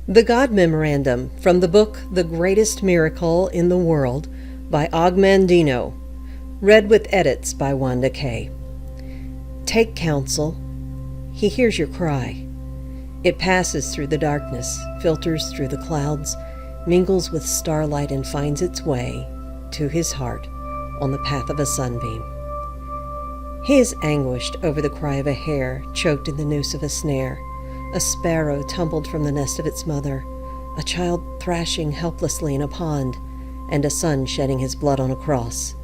The God Memorandum from the book The Greatest Miracle in the World by Ogmandino, read with edits by Wanda Kay. Take counsel. He hears your cry. It passes through the darkness, filters through the clouds, mingles with starlight and finds its way to his heart on the path of a sunbeam. He is anguished over the cry of a hare choked in the noose of a snare, a sparrow tumbled from the nest of its mother, a child thrashing helplessly in a pond, and a son shedding his blood on a cross.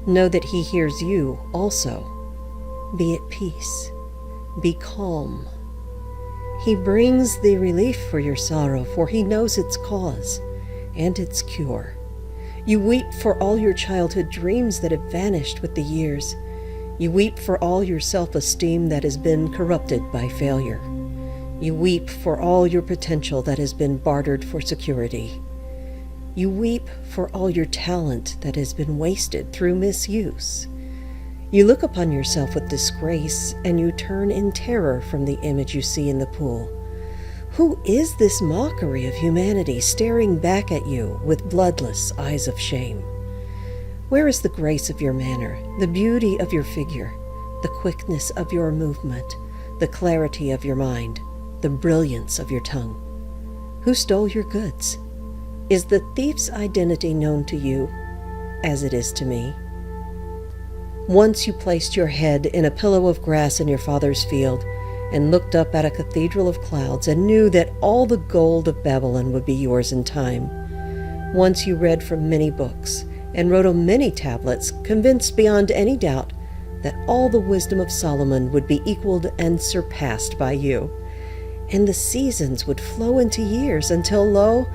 Know that he hears you also. Be at peace. Be calm. He brings thee relief for your sorrow, for he knows its cause and its cure. You weep for all your childhood dreams that have vanished with the years. You weep for all your self-esteem that has been corrupted by failure. You weep for all your potential that has been bartered for security. You weep for all your talent that has been wasted through misuse. You look upon yourself with disgrace, and you turn in terror from the image you see in the pool. Who is this mockery of humanity staring back at you with bloodless eyes of shame? Where is the grace of your manner, the beauty of your figure, the quickness of your movement, the clarity of your mind, the brilliance of your tongue? Who stole your goods? Is the thief's identity known to you, as it is to me? Once you placed your head in a pillow of grass in your father's field, and looked up at a cathedral of clouds, and knew that all the gold of Babylon would be yours in time. Once you read from many books, and wrote on many tablets, convinced beyond any doubt that all the wisdom of Solomon would be equaled and surpassed by you, and the seasons would flow into years until, lo,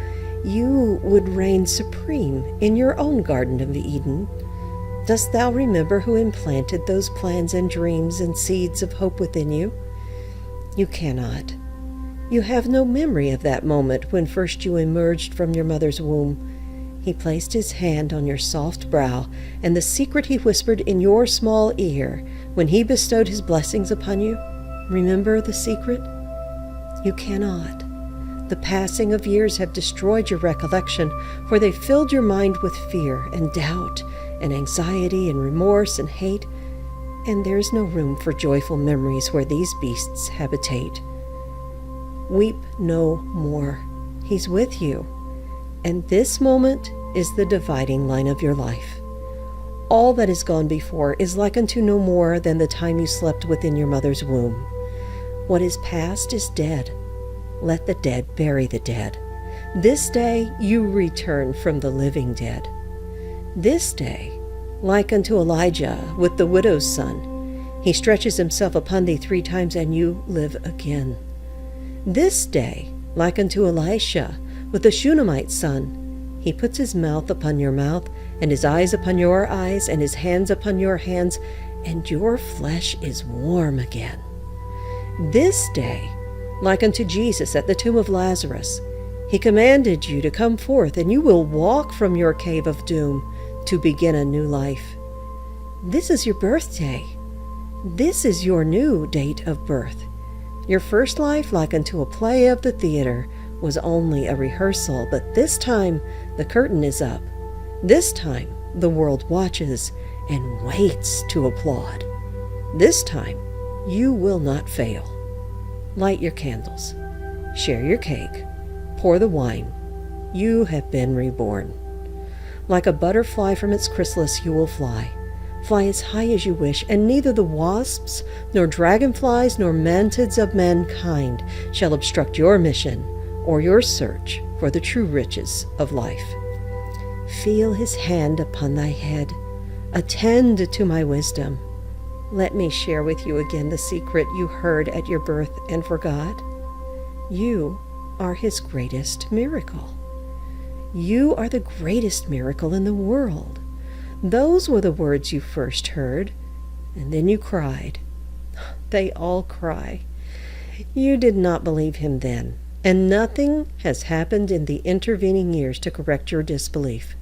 you would reign supreme in your own Garden of Eden. Dost thou remember who implanted those plans and dreams and seeds of hope within you? You cannot. You have no memory of that moment when first you emerged from your mother's womb. He placed his hand on your soft brow, and the secret he whispered in your small ear when he bestowed his blessings upon you. Remember the secret? You cannot. The passing of years have destroyed your recollection, for they filled your mind with fear and doubt and anxiety and remorse and hate, and there is no room for joyful memories where these beasts habitate. Weep no more. He's with you, and this moment is the dividing line of your life. All that is gone before is like unto no more than the time you slept within your mother's womb. What is past is dead. Let the dead bury the dead. This day you return from the living dead. This day, like unto Elijah with the widow's son, he stretches himself upon thee 3 times, and you live again. This day, like unto Elisha with the Shunammite's son, he puts his mouth upon your mouth, and his eyes upon your eyes, and his hands upon your hands, and your flesh is warm again. This day, like unto Jesus at the tomb of Lazarus, he commanded you to come forth, and you will walk from your cave of doom to begin a new life. This is your birthday. This is your new date of birth. Your first life, like unto a play of the theater, was only a rehearsal, but this time the curtain is up. This time the world watches and waits to applaud. This time you will not fail. Light your candles. Share your cake. Pour the wine. You have been reborn. Like a butterfly from its chrysalis you will fly. Fly as high as you wish, and neither the wasps, nor dragonflies, nor mantids of mankind shall obstruct your mission or your search for the true riches of life. Feel his hand upon thy head. Attend to my wisdom. Let me share with you again the secret you heard at your birth and forgot. You are his greatest miracle. You are the greatest miracle in the world. Those were the words you first heard, and then you cried. They all cry. You did not believe him then, and nothing has happened in the intervening years to correct your disbelief.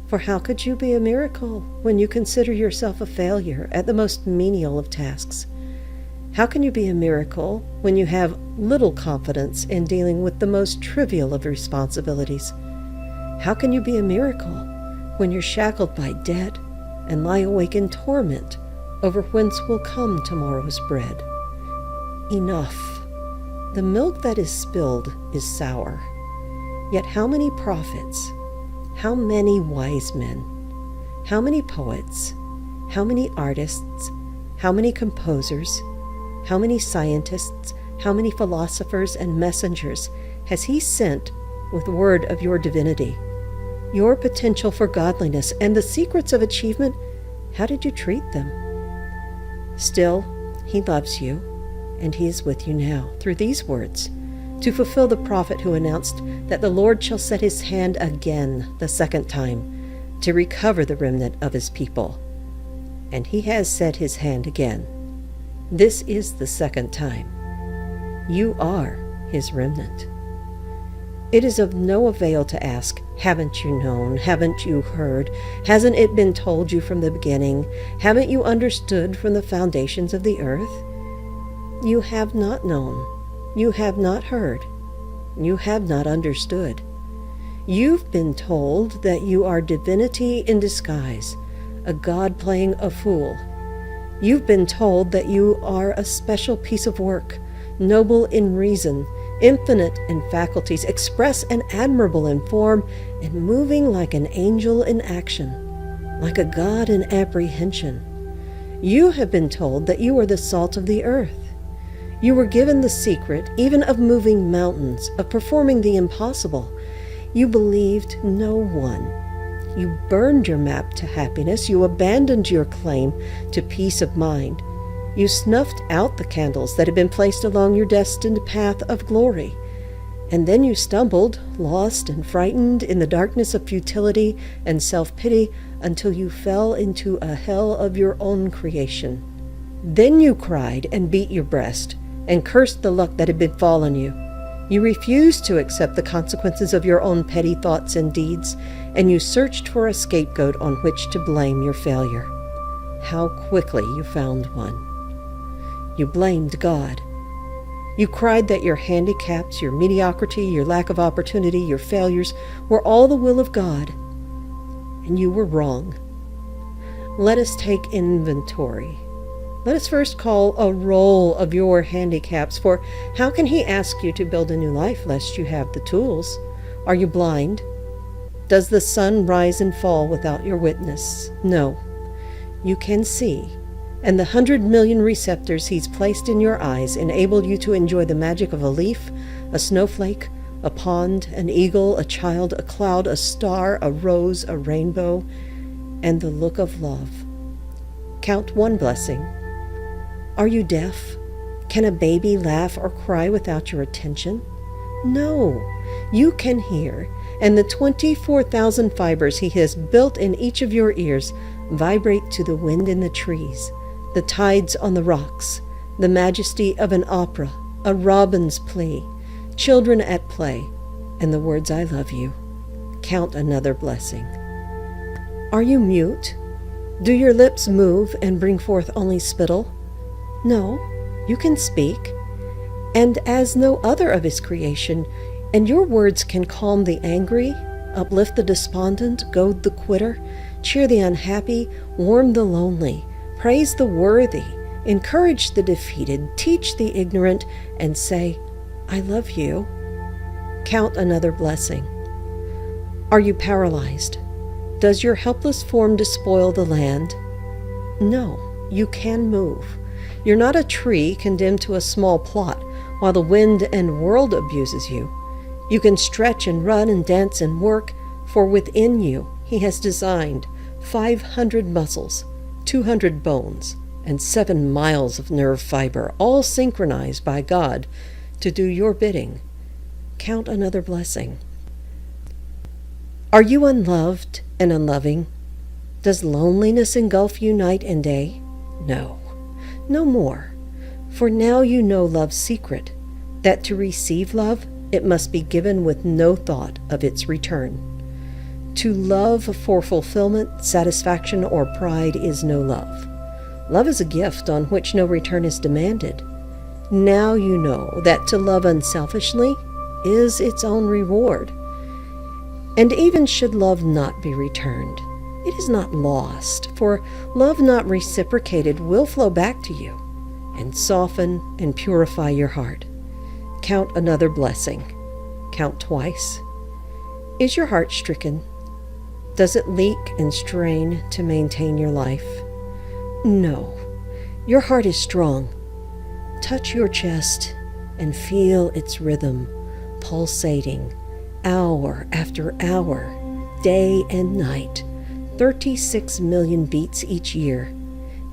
For how could you be a miracle when you consider yourself a failure at the most menial of tasks? How can you be a miracle when you have little confidence in dealing with the most trivial of responsibilities? How can you be a miracle when you're shackled by debt and lie awake in torment over whence will come tomorrow's bread? Enough. The milk that is spilled is sour. Yet how many prophets, how many wise men, how many poets, how many artists, how many composers, how many scientists, how many philosophers and messengers has he sent with word of your divinity, your potential for godliness, and the secrets of achievement? How did you treat them? Still, he loves you, and he is with you now through these words, to fulfill the prophet who announced that the Lord shall set his hand again the second time to recover the remnant of his people. And he has set his hand again. This is the second time. You are his remnant. It is of no avail to ask, haven't you known? Haven't you heard? Hasn't it been told you from the beginning? Haven't you understood from the foundations of the earth? You have not known. You have not heard. You have not understood. You've been told that you are divinity in disguise, a god playing a fool. You've been told that you are a special piece of work, noble in reason, infinite in faculties, express and admirable in form, and moving like an angel in action, like a god in apprehension. You have been told that you are the salt of the earth. You were given the secret even of moving mountains, of performing the impossible. You believed no one. You burned your map to happiness. You abandoned your claim to peace of mind. You snuffed out the candles that had been placed along your destined path of glory. And then you stumbled, lost and frightened in the darkness of futility and self-pity until you fell into a hell of your own creation. Then you cried and beat your breast and cursed the luck that had befallen you. You refused to accept the consequences of your own petty thoughts and deeds, and you searched for a scapegoat on which to blame your failure. How quickly you found one. You blamed God. You cried that your handicaps, your mediocrity, your lack of opportunity, your failures were all the will of God, and you were wrong. Let us take inventory. Let us first call a roll of your handicaps, for how can he ask you to build a new life lest you have the tools? Are you blind? Does the sun rise and fall without your witness? No. You can see, and the 100 million receptors he's placed in your eyes enable you to enjoy the magic of a leaf, a snowflake, a pond, an eagle, a child, a cloud, a star, a rose, a rainbow, and the look of love. Count one blessing. Are you deaf? Can a baby laugh or cry without your attention? No, you can hear, and the 24,000 fibers he has built in each of your ears vibrate to the wind in the trees, the tides on the rocks, the majesty of an opera, a robin's plea, children at play, and the words I love you. Count another blessing. Are you mute? Do your lips move and bring forth only spittle? No, you can speak, and as no other of his creation, and your words can calm the angry, uplift the despondent, goad the quitter, cheer the unhappy, warm the lonely, praise the worthy, encourage the defeated, teach the ignorant, and say, I love you. Count another blessing. Are you paralyzed? Does your helpless form despoil the land? No, you can move. You're not a tree condemned to a small plot while the wind and world abuses you. You can stretch and run and dance and work, for within you he has designed 500 muscles, 200 bones, and 7 miles of nerve fiber, all synchronized by God to do your bidding. Count another blessing. Are you unloved and unloving? Does loneliness engulf you night and day? No. No more, for now you know love's secret, that to receive love, it must be given with no thought of its return. To love for fulfillment, satisfaction, or pride is no love. Love is a gift on which no return is demanded. Now you know that to love unselfishly is its own reward. And even should love not be returned, it is not lost, for love not reciprocated will flow back to you and soften and purify your heart. Count another blessing. Count twice. Is your heart stricken? Does it leak and strain to maintain your life? No, your heart is strong. Touch your chest and feel its rhythm, pulsating, hour after hour, day and night, 36 million beats each year.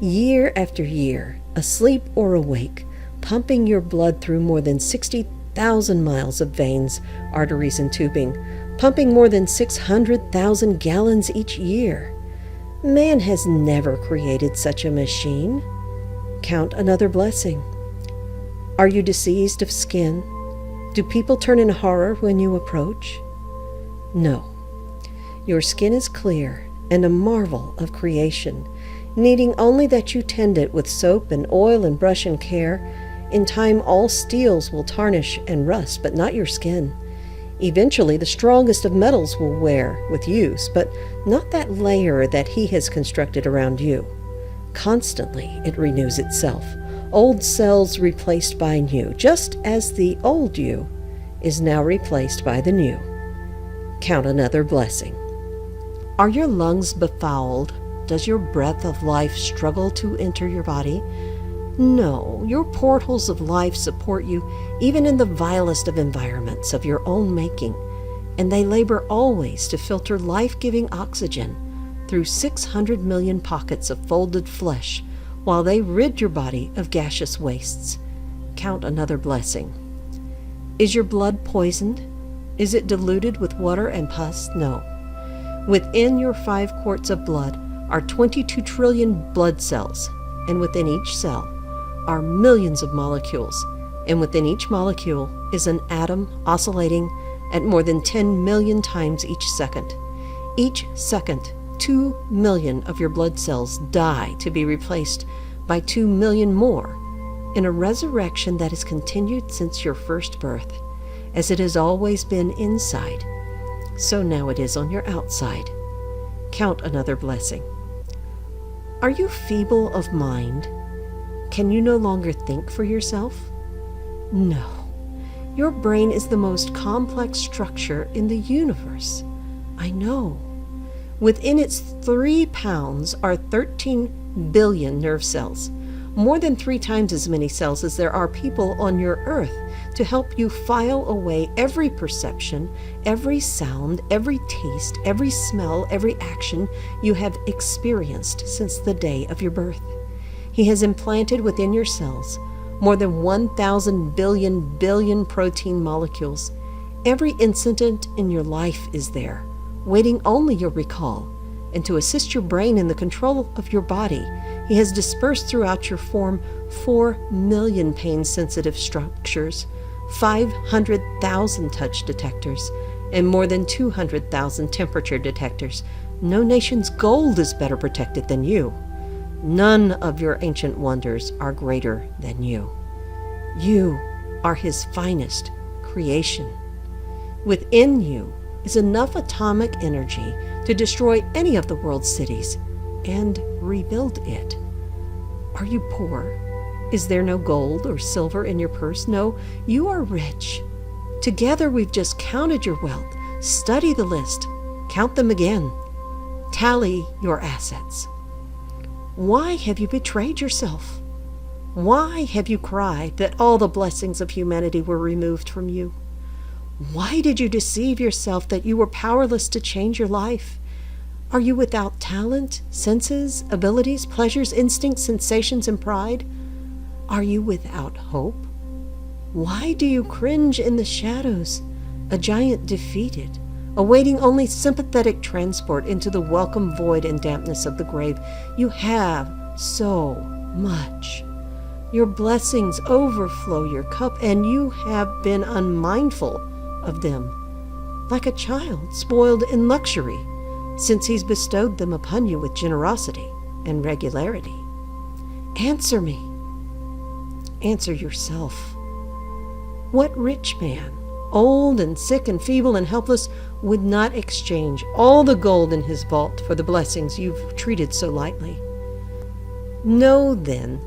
Year after year, asleep or awake, pumping your blood through more than 60,000 miles of veins, arteries, and tubing, pumping more than 600,000 gallons each year. Man has never created such a machine. Count another blessing. Are you diseased of skin? Do people turn in horror when you approach? No. Your skin is clear and a marvel of creation, needing only that you tend it with soap and oil and brush and care. In time, all steels will tarnish and rust, but not your skin. Eventually, the strongest of metals will wear with use, but not that layer that he has constructed around you. Constantly, it renews itself. Old cells replaced by new, just as the old you is now replaced by the new. Count another blessing. Are your lungs befouled? Does your breath of life struggle to enter your body? No, your portals of life support you even in the vilest of environments of your own making, and they labor always to filter life-giving oxygen through 600 million pockets of folded flesh while they rid your body of gaseous wastes. Count another blessing. Is your blood poisoned? Is it diluted with water and pus? No. Within your 5 quarts of blood are 22 trillion blood cells, and within each cell are millions of molecules, and within each molecule is an atom oscillating at more than 10 million times each second. Each second, 2 million of your blood cells die to be replaced by 2 million more in a resurrection that has continued since your first birth. As it has always been inside, so now it is on your outside. Count another blessing. Are you feeble of mind? Can you no longer think for yourself? No. Your brain is the most complex structure in the universe. I know. Within its 3 pounds are 13 billion nerve cells, more than 3 times as many cells as there are people on your earth, to help you file away every perception, every sound, every taste, every smell, every action you have experienced since the day of your birth. He has implanted within your cells more than 1,000 billion protein molecules. Every incident in your life is there, waiting only your recall. And to assist your brain in the control of your body, he has dispersed throughout your form 4 million pain-sensitive structures, 500,000 touch detectors, and more than 200,000 temperature detectors. No nation's gold is better protected than you. None of your ancient wonders are greater than you. You are his finest creation. Within you is enough atomic energy to destroy any of the world's cities and rebuild it. Are you poor? Is there no gold or silver in your purse? No, you are rich. Together we've just counted your wealth. Study the list. Count them again. Tally your assets. Why have you betrayed yourself? Why have you cried that all the blessings of humanity were removed from you? Why did you deceive yourself that you were powerless to change your life? Are you without talent, senses, abilities, pleasures, instincts, sensations, and pride? Are you without hope? Why do you cringe in the shadows, a giant defeated, awaiting only sympathetic transport into the welcome void and dampness of the grave? You have so much. Your blessings overflow your cup, and you have been unmindful of them, like a child spoiled in luxury, since he's bestowed them upon you with generosity and regularity. Answer me. Answer yourself. What rich man, old and sick and feeble and helpless, would not exchange all the gold in his vault for the blessings you've treated so lightly? Know, then,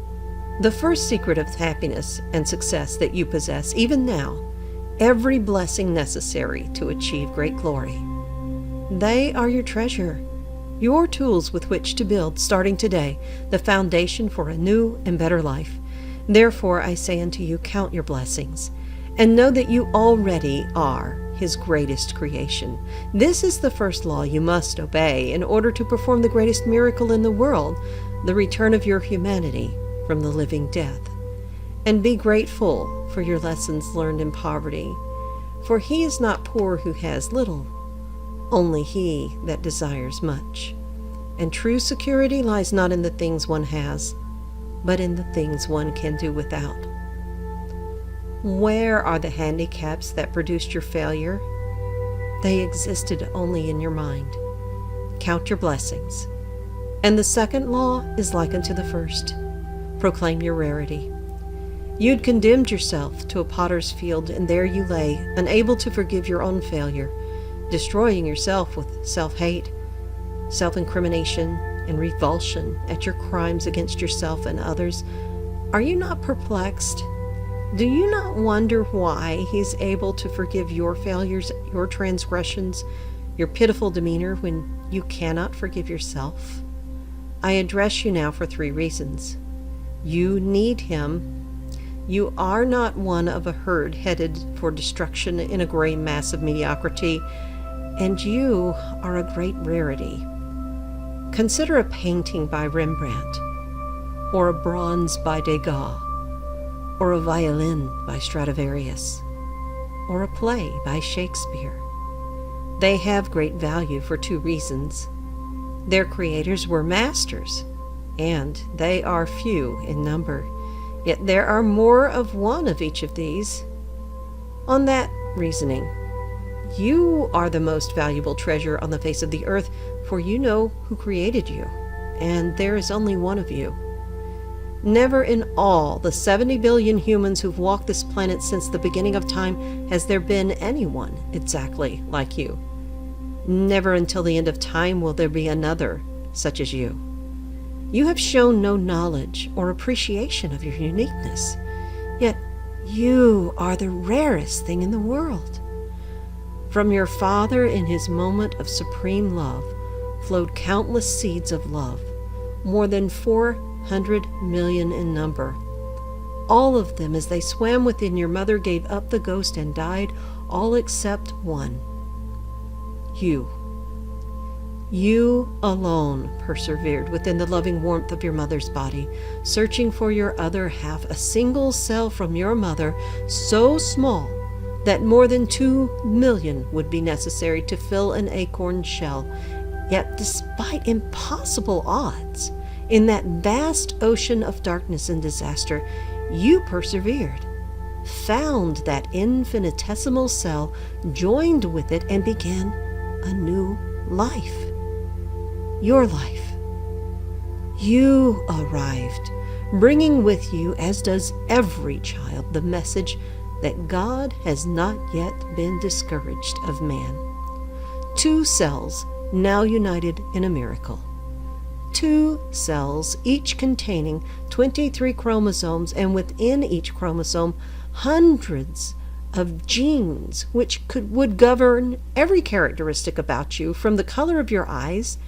the first secret of happiness and success that you possess, even now, every blessing necessary to achieve great glory. They are your treasure, your tools with which to build, starting today, the foundation for a new and better life. Therefore, I say unto you, count your blessings, and know that you already are His greatest creation. This is the first law you must obey in order to perform the greatest miracle in the world, the return of your humanity from the living death. And be grateful for your lessons learned in poverty, for he is not poor who has little, only he that desires much. And true security lies not in the things one has, but in the things one can do without. Where are the handicaps that produced your failure? They existed only in your mind. Count your blessings. And the second law is like unto the first. Proclaim your rarity. You'd condemned yourself to a potter's field, and there you lay, unable to forgive your own failure, destroying yourself with self-hate, self-incrimination, and revulsion at your crimes against yourself and others. Are you not perplexed? Do you not wonder why He's able to forgive your failures, your transgressions, your pitiful demeanor when you cannot forgive yourself? I address you now for 3 reasons. You need Him. You are not one of a herd headed for destruction in a gray mass of mediocrity, and you are a great rarity. Consider a painting by Rembrandt, or a bronze by Degas, or a violin by Stradivarius, or a play by Shakespeare. They have great value for 2 reasons. Their creators were masters, and they are few in number. Yet there are more of one of each of these. On that reasoning, you are the most valuable treasure on the face of the earth, for you know who created you, and there is only one of you. Never in all the 70 billion humans who've walked this planet since the beginning of time has there been anyone exactly like you. Never until the end of time will there be another such as you. You have shown no knowledge or appreciation of your uniqueness, yet you are the rarest thing in the world. From your Father in His moment of supreme love flowed countless seeds of love, more than 400 million in number. All of them, as they swam within your mother, gave up the ghost and died, all except one. You. You alone persevered within the loving warmth of your mother's body, searching for your other half, a single cell from your mother, so small that more than 2 million would be necessary to fill an acorn shell. Yet despite impossible odds, in that vast ocean of darkness and disaster, you persevered, found that infinitesimal cell, joined with it, and began a new life. Your life. You arrived, bringing with you, as does every child, the message that God has not yet been discouraged of man. 2 cells now united in a miracle. 2 cells, each containing 23 chromosomes, and within each chromosome, hundreds of genes which would govern every characteristic about you, from the color of your eyes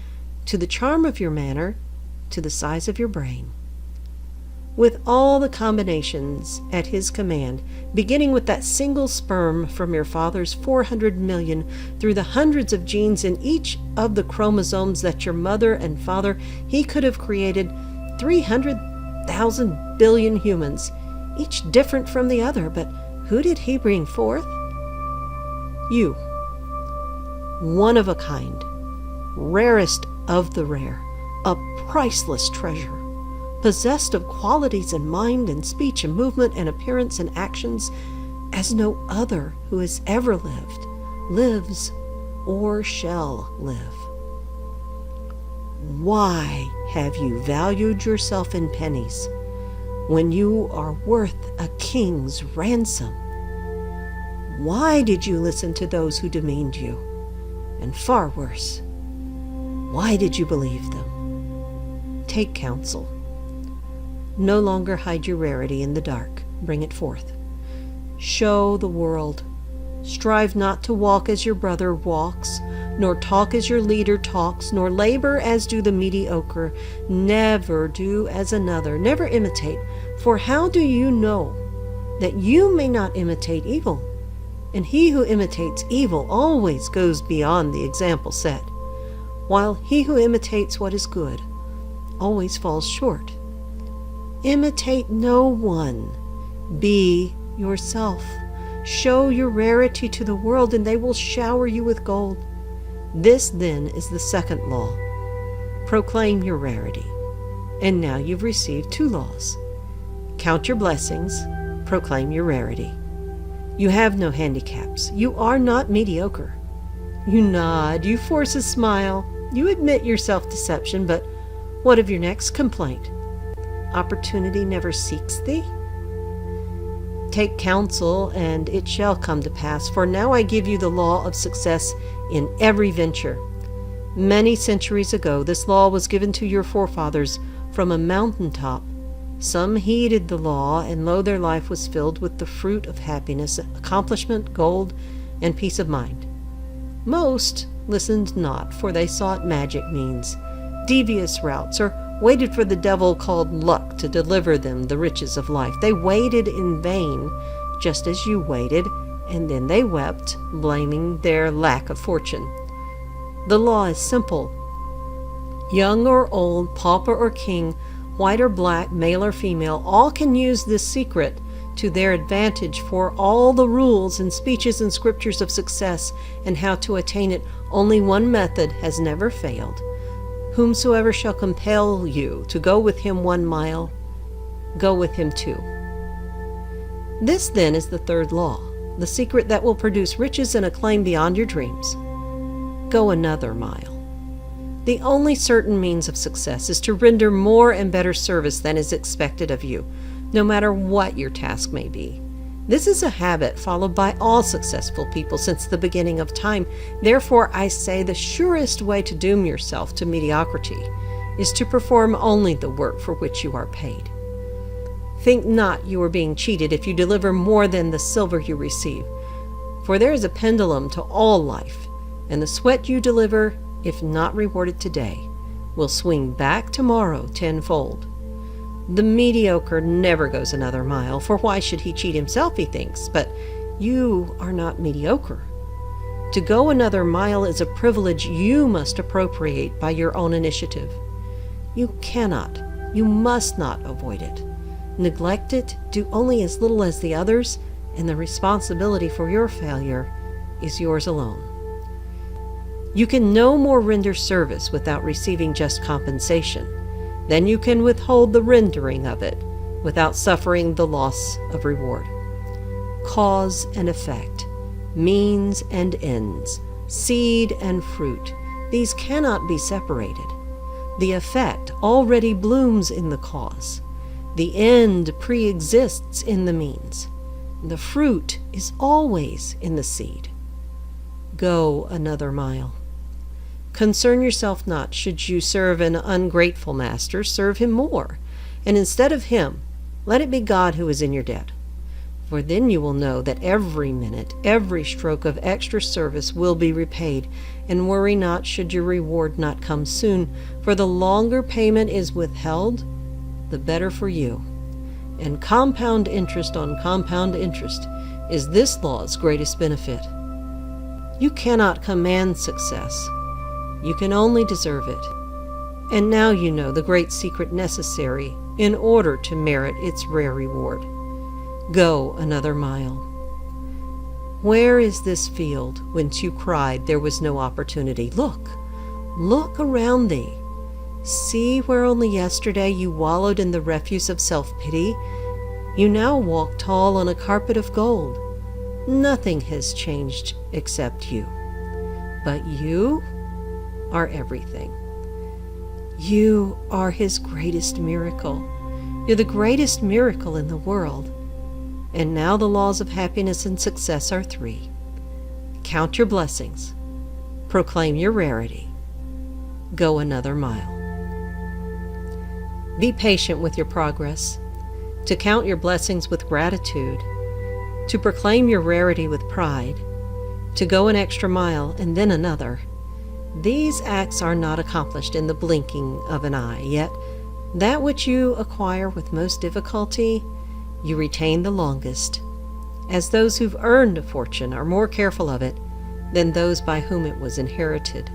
to the charm of your manner to the size of your brain. With all the combinations at His command, beginning with that single sperm from your father's 400 million, through the hundreds of genes in each of the chromosomes that your mother and father, He could have created 300,000 billion humans, each different from the other. But who did He bring forth? You. One of a kind, rarest of the rare, a priceless treasure, possessed of qualities in mind and speech and movement and appearance and actions as no other who has ever lived, lives, or shall live. Why have you valued yourself in pennies when you are worth a king's ransom? Why did you listen to those who demeaned you? And far worse, why did you believe them? Take counsel. No longer hide your rarity in the dark. Bring it forth. Show the world. Strive not to walk as your brother walks, nor talk as your leader talks, nor labor as do the mediocre. Never do as another. Never imitate. For how do you know that you may not imitate evil? And he who imitates evil always goes beyond the example set, while he who imitates what is good always falls short. Imitate no one. Be yourself. Show your rarity to the world, and they will shower you with gold. This, then, is the second law. Proclaim your rarity. And now you've received 2 laws. Count your blessings. Proclaim your rarity. You have no handicaps. You are not mediocre. You nod. You force a smile. You admit your self-deception, but what of your next complaint? Opportunity never seeks thee? Take counsel, and it shall come to pass, for now I give you the law of success in every venture. Many centuries ago, this law was given to your forefathers from a mountaintop. Some heeded the law, and lo, their life was filled with the fruit of happiness, accomplishment, gold, and peace of mind. Most listened not, for they sought magic means, devious routes, or waited for the devil called luck to deliver them the riches of life. They waited in vain, just as you waited, and then they wept, blaming their lack of fortune. The law is simple. Young or old, pauper or king, white or black, male or female, all can use this secret to their advantage, for all the rules and speeches and scriptures of success and how to attain it, only one method has never failed. Whomsoever shall compel you to go with him 1 mile, go with him 2. This, then, is the third law, the secret that will produce riches and acclaim beyond your dreams. Go another mile. The only certain means of success is to render more and better service than is expected of you, no matter what your task may be. This is a habit followed by all successful people since the beginning of time. Therefore, I say the surest way to doom yourself to mediocrity is to perform only the work for which you are paid. Think not you are being cheated if you deliver more than the silver you receive, for there is a pendulum to all life, and the sweat you deliver, if not rewarded today, will swing back tomorrow tenfold. The mediocre never goes another mile, for why should he cheat himself, he thinks, but you are not mediocre. To go another mile is a privilege you must appropriate by your own initiative. You cannot, you must not avoid it. Neglect it, do only as little as the others, and the responsibility for your failure is yours alone. You can no more render service without receiving just compensation than you can withhold the rendering of it without suffering the loss of reward. Cause and effect, means and ends, seed and fruit, these cannot be separated. The effect already blooms in the cause. The end pre-exists in the means. The fruit is always in the seed. Go another mile. Concern yourself not. Should you serve an ungrateful master, serve him more, and instead of him, let it be God who is in your debt. For then you will know that every minute, every stroke of extra service will be repaid, and worry not should your reward not come soon, for the longer payment is withheld, the better for you. And compound interest on compound interest is this law's greatest benefit. You cannot command success. You can only deserve it. And now you know the great secret necessary in order to merit its rare reward. Go another mile. Where is this field whence you cried there was no opportunity? Look, look around thee. See where only yesterday you wallowed in the refuse of self-pity. You now walk tall on a carpet of gold. Nothing has changed except you. But you are everything. You are His greatest miracle. You're the greatest miracle in the world. And now the laws of happiness and success are 3. Count your blessings. Proclaim your rarity. Go another mile. Be patient with your progress. To count your blessings with gratitude. To proclaim your rarity with pride. To go an extra mile and then another. These acts are not accomplished in the blinking of an eye, yet that which you acquire with most difficulty, you retain the longest, as those who've earned a fortune are more careful of it than those by whom it was inherited.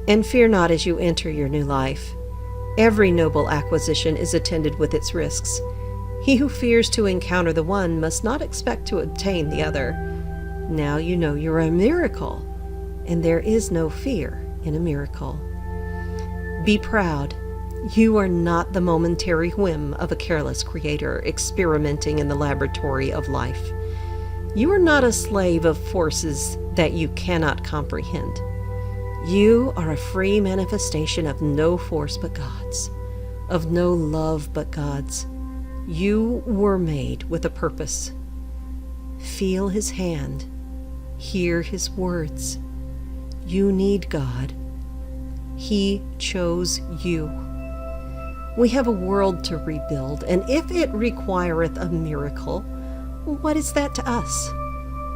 And fear not as you enter your new life. Every noble acquisition is attended with its risks. He who fears to encounter the one must not expect to obtain the other. Now you know you're a miracle, and there is no fear in a miracle. Be proud. You are not the momentary whim of a careless creator experimenting in the laboratory of life. You are not a slave of forces that you cannot comprehend. You are a free manifestation of no force but God's, of no love but God's. You were made with a purpose. Feel His hand. Hear His words. You need God. He chose you. We have a world to rebuild, and if it requireth a miracle, what is that to us?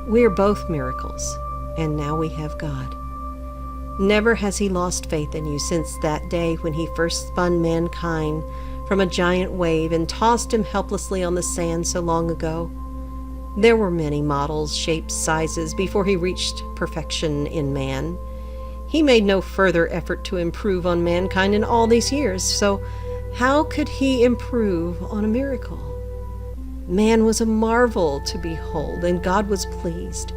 We are both miracles, and now we have God. Never has He lost faith in you since that day when He first spun mankind from a giant wave and tossed him helplessly on the sand so long ago. There were many models, shapes, sizes before He reached perfection in man. He made no further effort to improve on mankind in all these years, so how could He improve on a miracle? Man was a marvel to behold, and God was pleased.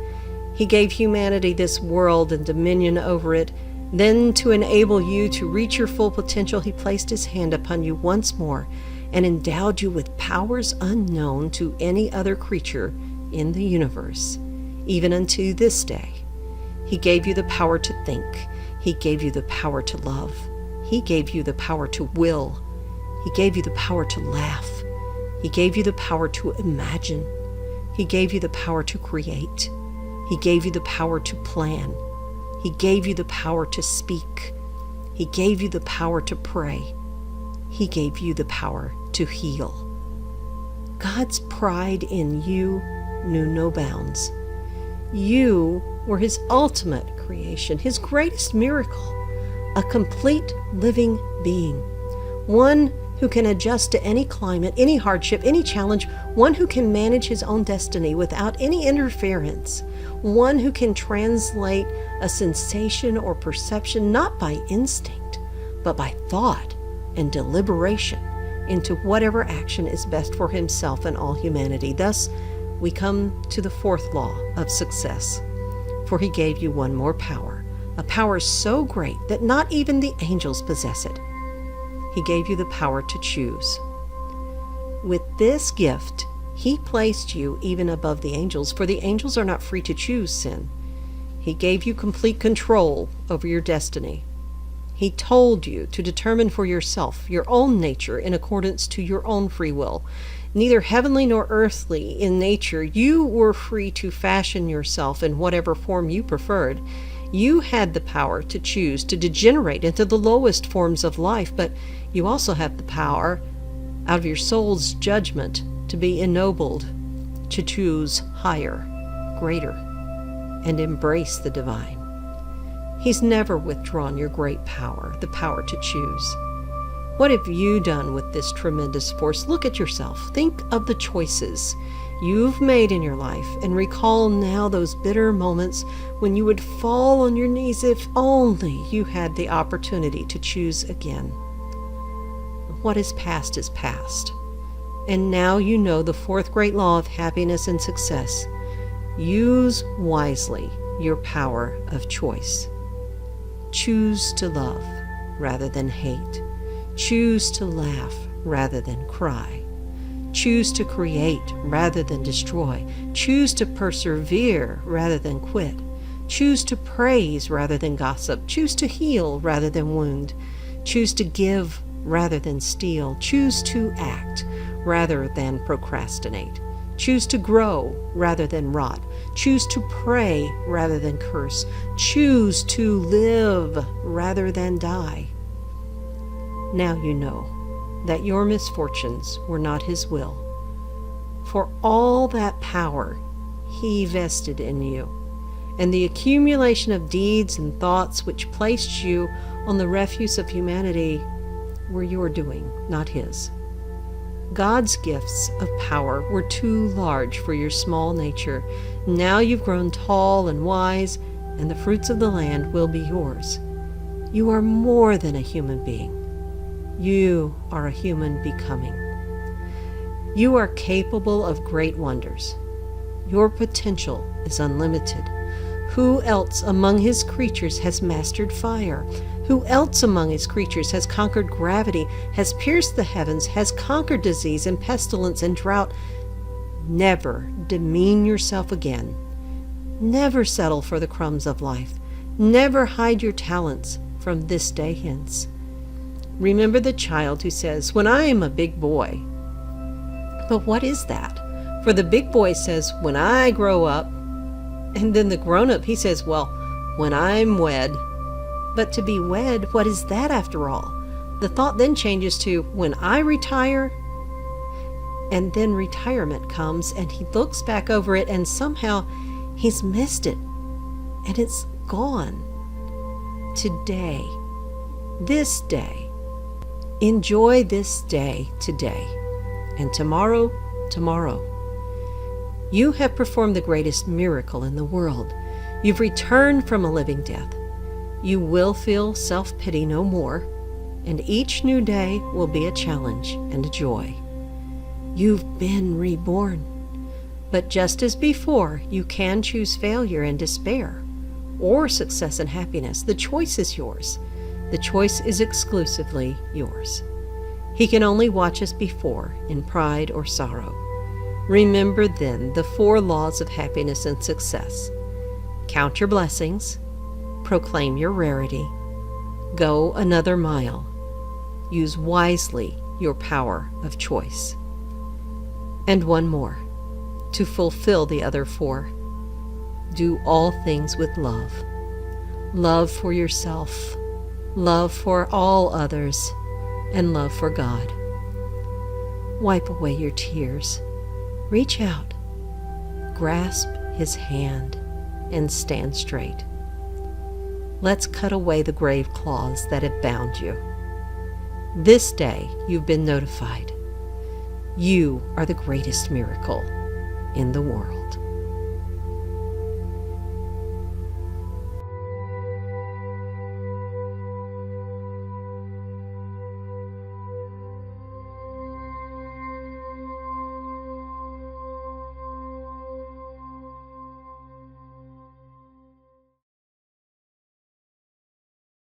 He gave humanity this world and dominion over it. Then, to enable you to reach your full potential, He placed His hand upon you once more and endowed you with powers unknown to any other creature in the universe, even unto this day. He gave you the power to think. He gave you the power to love. He gave you the power to will. He gave you the power to laugh. He gave you the power to imagine. He gave you the power to create. He gave you the power to plan. He gave you the power to speak. He gave you the power to pray. He gave you the power to heal. God's pride in you knew no bounds. You were His ultimate creation, His greatest miracle, a complete living being, one who can adjust to any climate, any hardship, any challenge, one who can manage his own destiny without any interference, one who can translate a sensation or perception not by instinct, but by thought and deliberation into whatever action is best for himself and all humanity. Thus, we come to the 4th law of success. For He gave you one more power, a power so great that not even the angels possess it. He gave you the power to choose. With this gift, He placed you even above the angels, for the angels are not free to choose sin. He gave you complete control over your destiny. He told you to determine for yourself your own nature in accordance to your own free will. Neither heavenly nor earthly in nature, you were free to fashion yourself in whatever form you preferred. You had the power to choose to degenerate into the lowest forms of life, but you also have the power, out of your soul's judgment, to be ennobled, to choose higher, greater, and embrace the divine. He's never withdrawn your great power, the power to choose. What have you done with this tremendous force? Look at yourself. Think of the choices you've made in your life, and recall now those bitter moments when you would fall on your knees if only you had the opportunity to choose again. What is past, and now you know the 4th great law of happiness and success. Use wisely your power of choice. Choose to love rather than hate. Choose to laugh rather than cry. Choose to create rather than destroy. Choose to persevere rather than quit. Choose to praise rather than gossip. Choose to heal rather than wound. Choose to give rather than steal. Choose to act rather than procrastinate. Choose to grow rather than rot. Choose to pray rather than curse. Choose to live rather than die. Now you know that your misfortunes were not His will. For all that power He vested in you, and the accumulation of deeds and thoughts which placed you on the refuse of humanity were your doing, not His. God's gifts of power were too large for your small nature. Now you've grown tall and wise, and the fruits of the land will be yours. You are more than a human being. You are a human becoming. You are capable of great wonders. Your potential is unlimited. Who else among His creatures has mastered fire? Who else among His creatures has conquered gravity, has pierced the heavens, has conquered disease and pestilence and drought? Never demean yourself again. Never settle for the crumbs of life. Never hide your talents from this day hence. Remember the child who says, "When I am a big boy." But what is that? For the big boy says, "When I grow up." And then the grown-up, he says, "Well, when I'm wed." But to be wed, what is that after all? The thought then changes to, "When I retire." And then retirement comes, and he looks back over it, and somehow he's missed it, and it's gone. Today, this day, enjoy this day today, and tomorrow, tomorrow. You have performed the greatest miracle in the world. You've returned from a living death. You will feel self-pity no more, and each new day will be a challenge and a joy. You've been reborn. But just as before, you can choose failure and despair, or success and happiness. The choice is yours. The choice is exclusively yours. He can only watch us before in pride or sorrow. Remember then the 4 laws of happiness and success. Count your blessings. Proclaim your rarity. Go another mile. Use wisely your power of choice. And one more, to fulfill the other 4. Do all things with love. Love for yourself, love for all others, and love for God. Wipe away your tears. Reach out. Grasp His hand and stand straight. Let's cut away the grave claws that have bound you. This day you've been notified. You are the greatest miracle in the world.